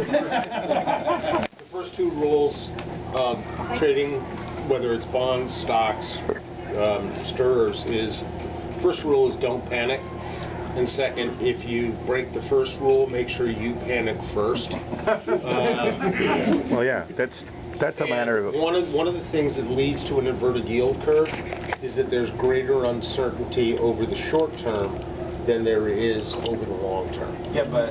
The first two rules of trading, whether it's bonds, stocks, stirrers, is first rule is don't panic. And second, if you break the first rule, make sure you panic first. Well, yeah, that's a matter of... One of the things that leads to an inverted yield curve is that there's greater uncertainty over the short term than there is over the long term. Yeah, but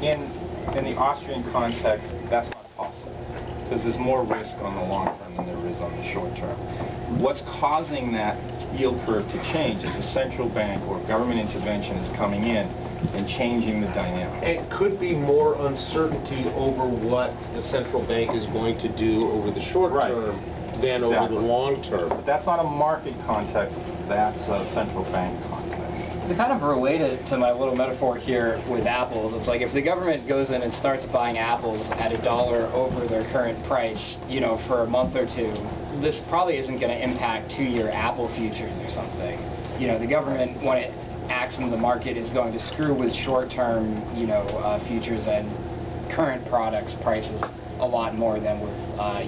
in the Austrian context, that's not possible, because there's more risk on the long term than there is on the short term. What's causing that yield curve to change is a central bank or government intervention is coming in and changing the dynamic. It could be more uncertainty over what the central bank is going to do over the short term than over the long term. But that's not a market context, that's a central bank context. To kind of relate it to my little metaphor here with apples, it's like if the government goes in and starts buying apples at $1 over their current price, you know, for a month or two, this probably isn't going to impact 2-year apple futures or something. You know, the government, when it acts in the market, is going to screw with short-term, you know, futures and current products prices a lot more than with,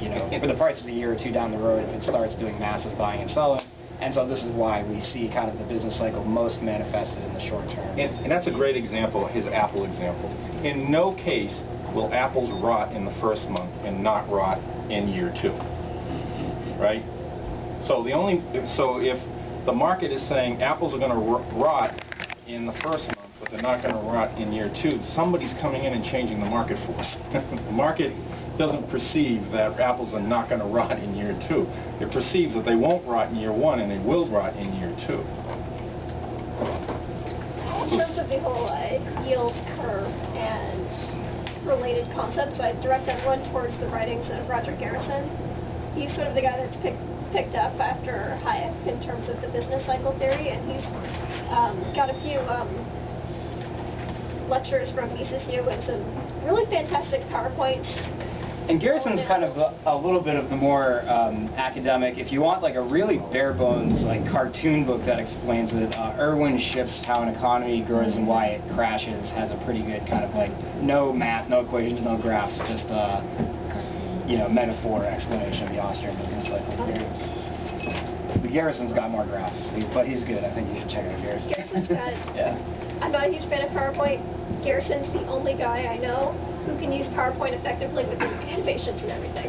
you know, for the prices a year or two down the road if it starts doing massive buying and selling. And so this is why we see kind of the business cycle most manifested in the short term. And that's a great example, his Apple example. In no case will apples rot in the first month and not rot in year 2. Right? So if the market is saying apples are going to rot in the first month, but they're not going to rot in year 2, somebody's coming in and changing the market for us. The market doesn't perceive that apples are not going to rot in year 2. It perceives that they won't rot in year 1 and they will rot in year 2. In terms of the whole yield curve and related concepts, I direct everyone towards the writings of Roger Garrison. He's sort of the guy that's picked up after Hayek in terms of the business cycle theory, and he's got a few lectures from ECCU and some really fantastic PowerPoints. And Garrison's kind of a little bit of the more academic. If you want like a really bare bones like cartoon book that explains it, Irwin Schiff's How an Economy Grows and Why It Crashes has a pretty good kind of like no math, no equations, no graphs, just you know, metaphor explanation of the Austrian business cycle theory. But Garrison's got more graphs, but he's good. I think you should check out Garrison. Garrison's good. Yeah. I'm not a huge fan of PowerPoint. Garrison's the only guy I know who can use PowerPoint effectively with his animations and everything.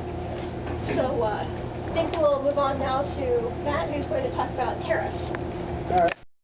So I think we'll move on now to Matt, who's going to talk about tariffs. All right.